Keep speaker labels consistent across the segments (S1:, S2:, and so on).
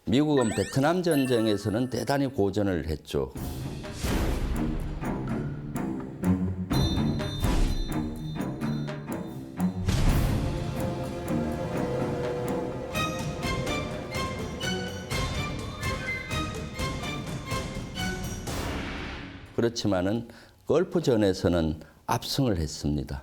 S1: 미국은 베트남 전쟁에서는 대단히 고전을 했죠. 그렇지만은 걸프전에서는 압승을 했습니다.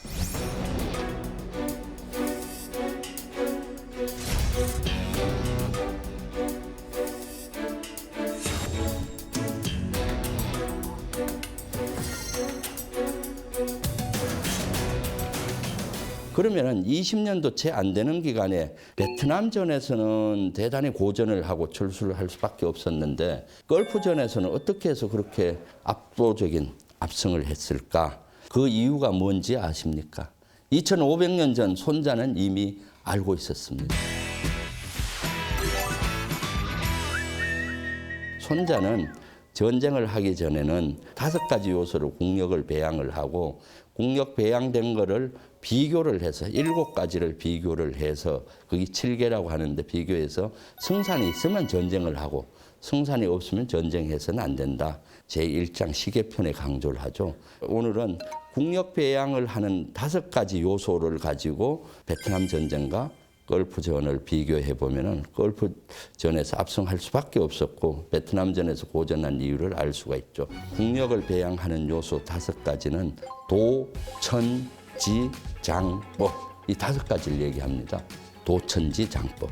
S1: 그러면은 20년도 채 안 되는 기간에 베트남전에서는 대단히 고전을 하고 철수를 할 수밖에 없었는데 걸프전에서는 어떻게 해서 그렇게 압도적인 압승을 했을까? 그 이유가 뭔지 아십니까? 2500년 전 손자는 이미 알고 있었습니다. 손자는 전쟁을 하기 전에는 5가지 요소로 국력을 배양을 하고 국력 배양된 거를 비교를 해서 7가지를 비교를 해서 그게 7개라고 하는데 비교해서 승산이 있으면 전쟁을 하고 승산이 없으면 전쟁해서는 안 된다. 제1장 시계편에 강조를 하죠. 오늘은 국력 배양을 하는 5가지 요소를 가지고 베트남 전쟁과 걸프전을 비교해 보면은 걸프전에서 압승할 수밖에 없었고 베트남전에서 고전한 이유를 알 수가 있죠. 국력을 배양하는 요소 5가지는 도, 천, 지, 장, 법. 이 5가지를 얘기합니다. 도, 천, 지, 장법.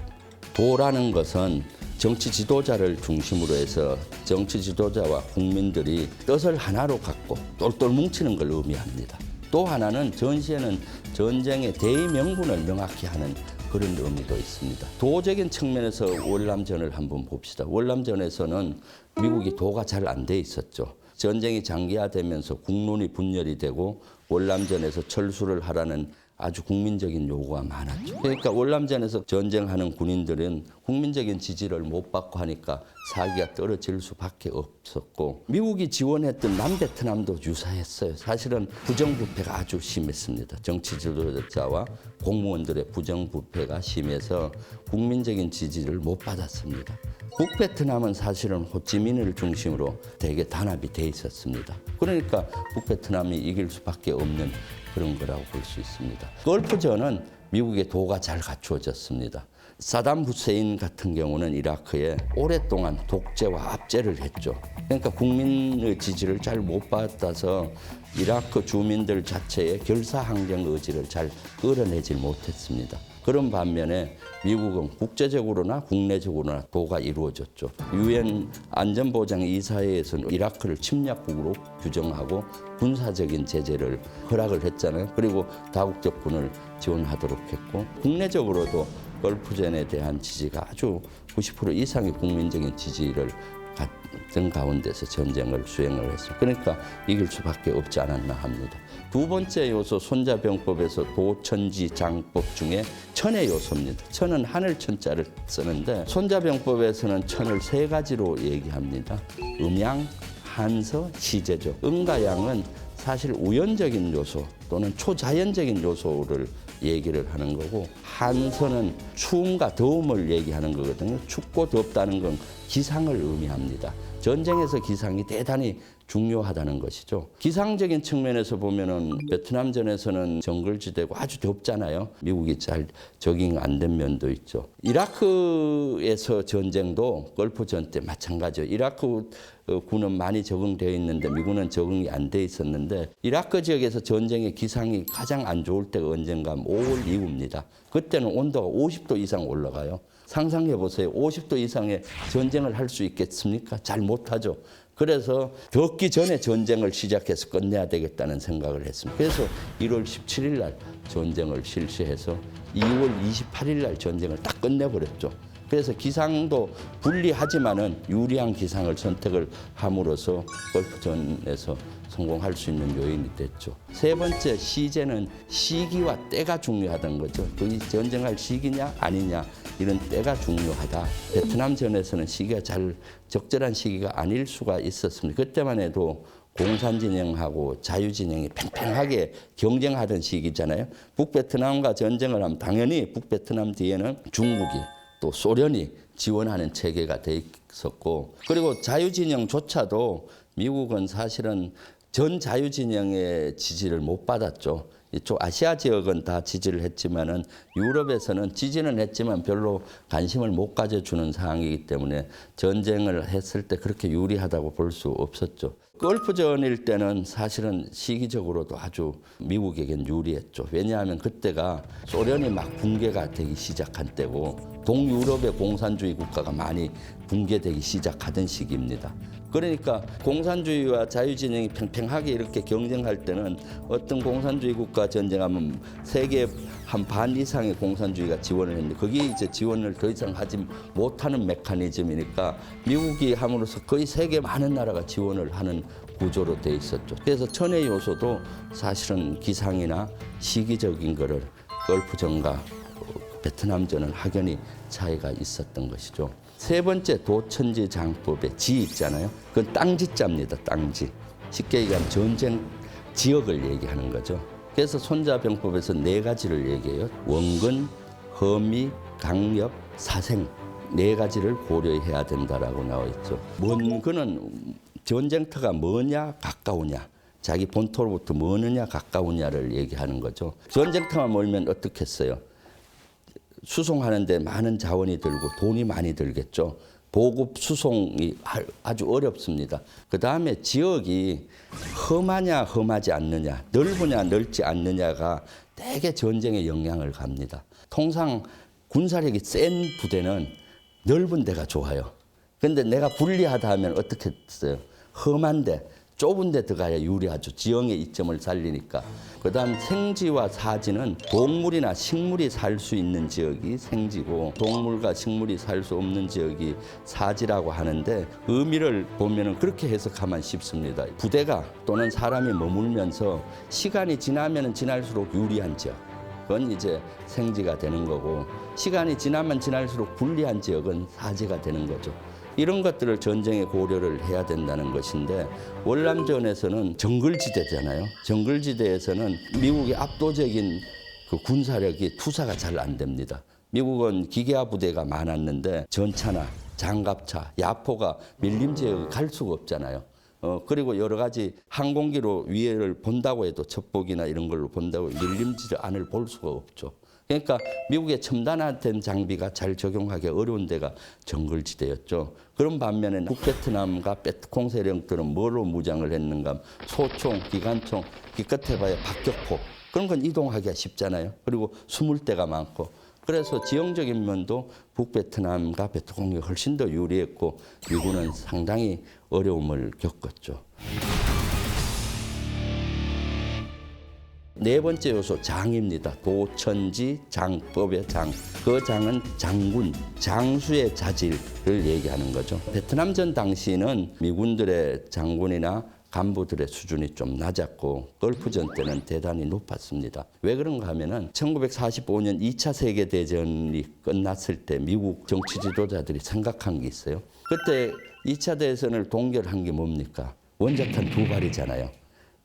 S1: 도라는 것은 정치 지도자를 중심으로 해서 정치 지도자와 국민들이 뜻을 하나로 갖고 똘똘 뭉치는 걸 의미합니다. 또 하나는 전시에는 전쟁의 대의명분을 명확히 하는 그런 의미도 있습니다. 도적인 측면에서 월남전을 한번 봅시다. 월남전에서는 미국이 도가 잘 안 돼 있었죠. 전쟁이 장기화되면서 국론이 분열이 되고 월남전에서 철수를 하라는 아주 국민적인 요구가 많았죠. 그러니까 월남전에서 전쟁하는 군인들은 국민적인 지지를 못 받고 하니까 사기가 떨어질 수밖에 없었고 미국이 지원했던 남베트남도 유사했어요. 사실은 부정부패가 아주 심했습니다. 정치 지도자와 공무원들의 부정부패가 심해서 국민적인 지지를 못 받았습니다. 북베트남은 사실은 호찌민을 중심으로 대개 단합이 돼 있었습니다. 그러니까 북베트남이 이길 수밖에 없는 그런 거라고 볼 수 있습니다. 걸프전은 미국의 도가 잘 갖추어졌습니다. 사담 후세인 같은 경우는 이라크에 오랫동안 독재와 압제를 했죠. 그러니까 국민의 지지를 잘 못 받아서 이라크 주민들 자체의 결사항쟁 의지를 잘 끌어내질 못했습니다. 그런 반면에 미국은 국제적으로나 국내적으로나 도가 이루어졌죠. 유엔 안전보장이사회에서는 이라크를 침략국으로 규정하고 군사적인 제재를 허락을 했잖아요. 그리고 다국적 군을 지원하도록 했고 국내적으로도 걸프전에 대한 지지가 아주 90% 이상의 국민적인 지지를 같은 가운데서 전쟁을 수행을 했습니다. 그러니까 이길 수밖에 없지 않았나 합니다. 두 번째 요소 손자병법에서 도천지 장법 중에 천의 요소입니다. 천은 하늘 천자를 쓰는데 손자병법에서는 천을 3가지로 얘기합니다. 음양, 한서, 시제죠. 음과 양은 사실 우연적인 요소 또는 초자연적인 요소를 얘기를 하는 거고 한서는 추움과 더움을 얘기하는 거거든요. 춥고 덥다는 건 기상을 의미합니다. 전쟁에서 기상이 대단히 중요하다는 것이죠. 기상적인 측면에서 보면은 베트남전에서는 정글지대고 아주 덥잖아요. 미국이 잘 적응 안 된 면도 있죠. 이라크에서 전쟁도 걸프전 때 마찬가지죠. 이라크 군은 많이 적응되어 있는데 미군은 적응이 안 돼 있었는데 이라크 지역에서 전쟁의 기상이 가장 안 좋을 때가 언젠가 5월 이후입니다. 그때는 온도가 50도 이상 올라가요. 상상해 보세요. 50도 이상의 전쟁을 할 수 있겠습니까? 잘 못하죠. 그래서 덥기 전에 전쟁을 시작해서 끝내야 되겠다는 생각을 했습니다. 그래서 1월 17일 날 전쟁을 실시해서 2월 28일 날 전쟁을 딱 끝내버렸죠. 그래서 기상도 불리하지만은 유리한 기상을 선택을 함으로써 걸프전에서 성공할 수 있는 요인이 됐죠. 세 번째 시제는 시기와 때가 중요하다는 거죠. 그게 전쟁할 시기냐 아니냐 이런 때가 중요하다. 베트남전에서는 시기가 잘 적절한 시기가 아닐 수가 있었습니다. 그때만 해도 공산진영하고 자유진영이 팽팽하게 경쟁하던 시기잖아요. 북베트남과 전쟁을 하면 당연히 북베트남 뒤에는 중국이 또 소련이 지원하는 체계가 돼 있었고, 그리고 자유진영조차도 미국은 사실은 전 자유진영의 지지를 못 받았죠. 이쪽 아시아 지역은 다 지지를 했지만은 유럽에서는 지지는 했지만 별로 관심을 못 가져주는 상황이기 때문에 전쟁을 했을 때 그렇게 유리하다고 볼 수 없었죠. 걸프전일 때는 사실은 시기적으로도 아주 미국에겐 유리했죠. 왜냐하면 그때가 소련이 막 붕괴가 되기 시작한 때고 동유럽의 공산주의 국가가 많이 붕괴되기 시작하던 시기입니다. 그러니까 공산주의와 자유진영이 팽팽하게 이렇게 경쟁할 때는 어떤 공산주의 국가 전쟁하면 세계 한 반 이상의 공산주의가 지원을 했는데 거기에 이제 지원을 더 이상 하지 못하는 메커니즘이니까 미국이 함으로써 거의 세계 많은 나라가 지원을 하는 구조로 돼 있었죠. 그래서 천의 요소도 사실은 기상이나 시기적인 거를 걸프전과 베트남전은 확연히 차이가 있었던 것이죠. 세 번째 도천지 장법의 지 있잖아요. 그건 땅지자입니다. 땅지. 쉽게 얘기하면 전쟁 지역을 얘기하는 거죠. 그래서 손자병법에서 네 가지를 얘기해요. 원근, 허미, 강력, 사생. 네 가지를 고려해야 된다라고 나와 있죠. 원근은 전쟁터가 뭐냐 가까우냐. 자기 본토로부터 뭐느냐 가까우냐를 얘기하는 거죠. 전쟁터만 멀면 어떻겠어요? 수송하는데 많은 자원이 들고 돈이 많이 들겠죠. 보급 수송이 아주 어렵습니다. 그다음에 지역이 험하냐 험하지 않느냐, 넓으냐 넓지 않느냐가 되게 전쟁에 영향을 갑니다. 통상 군사력이 센 부대는 넓은 데가 좋아요. 그런데 내가 불리하다 하면 어떻게 했어요? 험한데 좁은 데 들어가야 유리하죠. 지형의 이점을 살리니까. 그다음 생지와 사지는 동물이나 식물이 살 수 있는 지역이 생지고 동물과 식물이 살 수 없는 지역이 사지라고 하는데 의미를 보면은 그렇게 해석하면 쉽습니다. 부대가 또는 사람이 머물면서 시간이 지나면 지날수록 유리한 지역. 그건 이제 생지가 되는 거고 시간이 지나면 지날수록 불리한 지역은 사지가 되는 거죠. 이런 것들을 전쟁에 고려를 해야 된다는 것인데 월남전에서는 정글지대잖아요. 정글지대에서는 미국의 압도적인 그 군사력이 투사가 잘 안 됩니다. 미국은 기계화 부대가 많았는데 전차나 장갑차, 야포가 밀림 지역을 갈 수가 없잖아요. 그리고 여러 가지 항공기로 위해를 본다고 해도 첩보기나 이런 걸로 본다고 밀림지 안을 볼 수가 없죠. 그러니까 미국의 첨단화된 장비가 잘 적용하기 어려운 데가 정글지대였죠. 그런 반면에 북베트남과 베트콩 세력들은 뭐로 무장을 했는가? 소총, 기관총, 기껏 해봐야 박격포. 그런 건 이동하기가 쉽잖아요. 그리고 숨을 데가 많고. 그래서 지형적인 면도 북베트남과 베트콩이 훨씬 더 유리했고 미군은 상당히 어려움을 겪었죠. 네 번째 요소 장입니다. 도천지 장법의 장. 그 장은 장군, 장수의 자질을 얘기하는 거죠. 베트남전 당시는 미군들의 장군이나 간부들의 수준이 좀 낮았고 걸프전 때는 대단히 높았습니다. 왜 그런가 하면은 1945년 2차 세계대전이 끝났을 때 미국 정치 지도자들이 생각한 게 있어요. 그때 2차 대전을 동결한 게 뭡니까? 원자탄 2발이잖아요.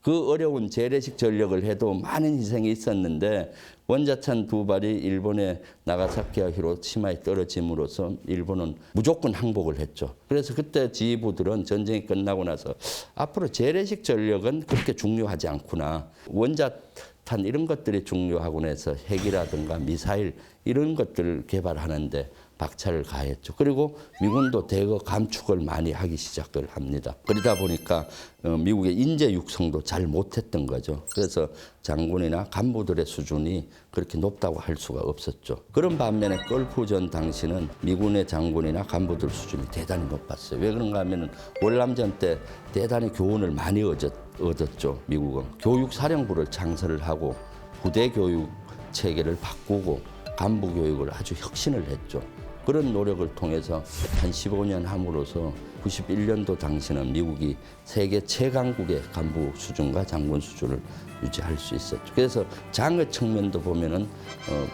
S1: 그 어려운 재래식 전력을 해도 많은 희생이 있었는데 원자탄 2발이 일본의 나가사키와 히로시마에 떨어짐으로써 일본은 무조건 항복을 했죠. 그래서 그때 지휘부들은 전쟁이 끝나고 나서 앞으로 재래식 전력은 그렇게 중요하지 않구나. 원자탄 이런 것들이 중요하구나 해서 핵이라든가 미사일 이런 것들을 개발하는데 박차를 가했죠. 그리고 미군도 대거 감축을 많이 하기 시작을 합니다. 그러다 보니까 미국의 인재 육성도 잘 못했던 거죠. 그래서 장군이나 간부들의 수준이 그렇게 높다고 할 수가 없었죠. 그런 반면에 걸프전 당시는 미군의 장군이나 간부들 수준이 대단히 높았어요. 왜 그런가 하면 월남전 때 대단히 교훈을 많이 얻었죠. 미국은. 교육사령부를 창설을 하고 부대 교육 체계를 바꾸고 간부 교육을 아주 혁신을 했죠. 그런 노력을 통해서 한 15년 함으로써 91년도 당시는 미국이 세계 최강국의 간부 수준과 장군 수준을 유지할 수 있었죠. 그래서 장의 측면도 보면은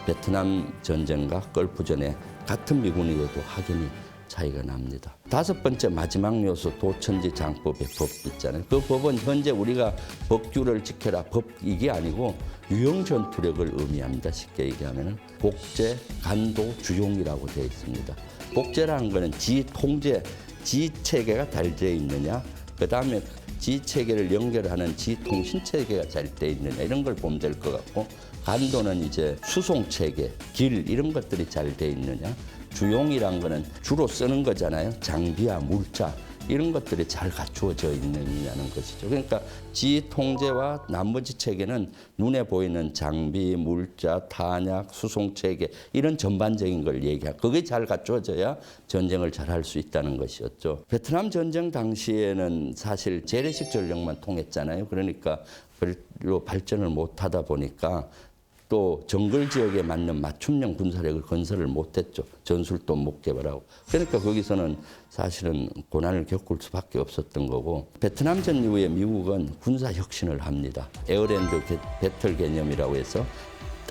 S1: 베트남 전쟁과 걸프전에 같은 미군이어도 확연히 차이가 납니다. 다섯 번째 마지막 요소 도천지 장법의 법 있잖아요. 그 법은 현재 우리가 법규를 지켜라 법 이게 아니고 유형 전투력을 의미합니다. 쉽게 얘기하면은 복제, 간도, 주용이라고 되어 있습니다. 복제라는 거는 지 통제, 지 체계가 잘 되어 있느냐, 그 다음에 지 체계를 연결하는 지 통신 체계가 잘 되어 있느냐 이런 걸 보면 될 것 같고, 간도는 이제 수송 체계, 길 이런 것들이 잘 되어 있느냐, 주용이란 거는 주로 쓰는 거잖아요. 장비와 물자 이런 것들이 잘 갖추어져 있느냐는 것이죠. 그러니까 지 통제와 나머지 체계는 눈에 보이는 장비, 물자, 탄약, 수송 체계 이런 전반적인 걸 얘기하고 그게 잘 갖추어져야 전쟁을 잘 할 수 있다는 것이었죠. 베트남 전쟁 당시에는 사실 재래식 전력만 통했잖아요. 그러니까 별로 발전을 못 하다 보니까 또 정글 지역에 맞는 맞춤형 군사력을 건설을 못했죠. 전술도 못 개발하고. 그러니까 거기서는 사실은 고난을 겪을 수밖에 없었던 거고, 베트남전 이후에 미국은 군사 혁신을 합니다. 에어랜드 배틀 개념이라고 해서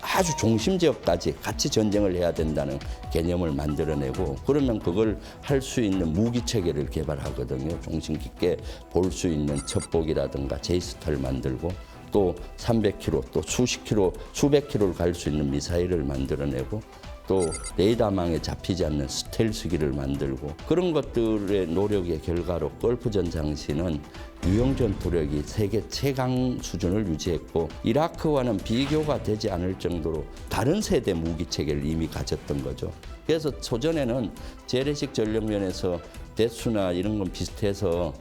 S1: 아주 중심 지역까지 같이 전쟁을 해야 된다는 개념을 만들어내고, 그러면 그걸 할 수 있는 무기 체계를 개발하거든요. 중심 깊게 볼 수 있는 첩복이라든가 제이스타를 만들고, 또 300km, 또 수십 킬로, 수백 킬로를 갈 수 있는 미사일을 만들어내고, 또 레이더망에 잡히지 않는 스텔스기를 만들고, 그런 것들의 노력의 결과로 걸프전 당시는 유형 전투력이 세계 최강 수준을 유지했고, 이라크와는 비교가 되지 않을 정도로 다른 세대 무기 체계를 이미 가졌던 거죠. 그래서 초전에는 재래식 전력면에서 대수나 이런 건 비슷해서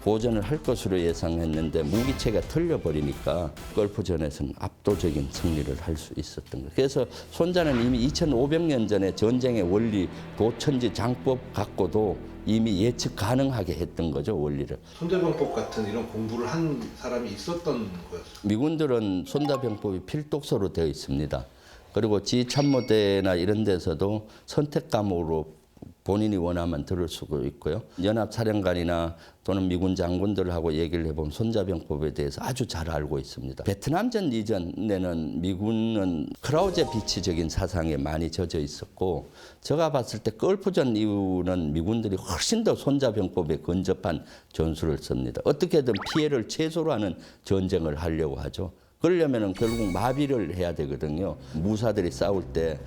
S1: 보전을 할 것으로 예상했는데 무기체가 틀려버리니까 걸프전에서는 압도적인 승리를 할 수 있었던 거예요. 그래서 손자는 이미 2500년 전에 전쟁의 원리, 도천지 장법 갖고도 이미 예측 가능하게 했던 거죠, 원리를.
S2: 손자병법 같은 이런 공부를 한 사람이 있었던 거였어요.
S1: 미군들은 손자병법이 필독서로 되어 있습니다. 그리고 지참모대나 이런 데서도 선택 과목으로 본인이 원하면 들을 수도 있고요. 연합사령관이나 또는 미군 장군들하고 얘기를 해보면 손자병법에 대해서 아주 잘 알고 있습니다. 베트남전 이전에는 미군은 크라우제비치적인 사상에 많이 젖어 있었고, 제가 봤을 때 걸프전 이후는 미군들이 훨씬 더 손자병법에 근접한 전술을 씁니다. 어떻게든 피해를 최소로 하는 전쟁을 하려고 하죠. 그러려면 결국 마비를 해야 되거든요. 무사들이 싸울 때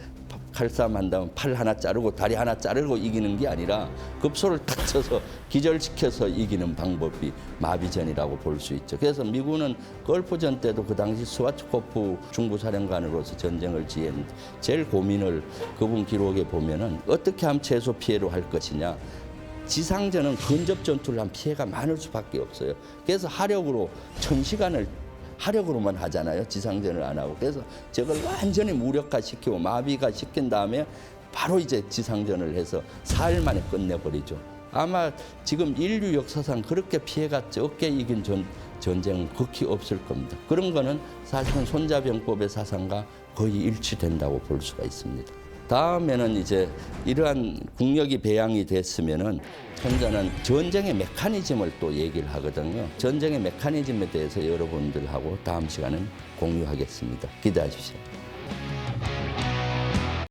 S1: 칼싸움 한다면 팔 하나 자르고 다리 하나 자르고 이기는 게 아니라 급소를 탁 쳐서 기절시켜서 이기는 방법이 마비전이라고 볼 수 있죠. 그래서 미군은 걸프전 때도 그 당시 스와츠코프 중부사령관으로서 전쟁을 지휘했는데 제일 고민을 그분 기록에 보면은 어떻게 하면 최소 피해로 할 것이냐. 지상전은 근접 전투를 하면 피해가 많을 수밖에 없어요. 그래서 하력으로 1000시간을 하력으로만 하잖아요. 지상전을 안 하고. 그래서 저걸 완전히 무력화 시키고 마비가 시킨 다음에 바로 이제 지상전을 해서 4일 만에 끝내버리죠. 아마 지금 인류 역사상 그렇게 피해가 적게 이긴 전쟁은 극히 없을 겁니다. 그런 거는 사실은 손자병법의 사상과 거의 일치된다고 볼 수가 있습니다. 다음에는 이제 이러한 국력이 배양이 됐으면은 손자는 전쟁의 메커니즘을 또 얘기를 하거든요. 전쟁의 메커니즘에 대해서 여러분들하고 다음 시간은 공유하겠습니다. 기대해 주십시오.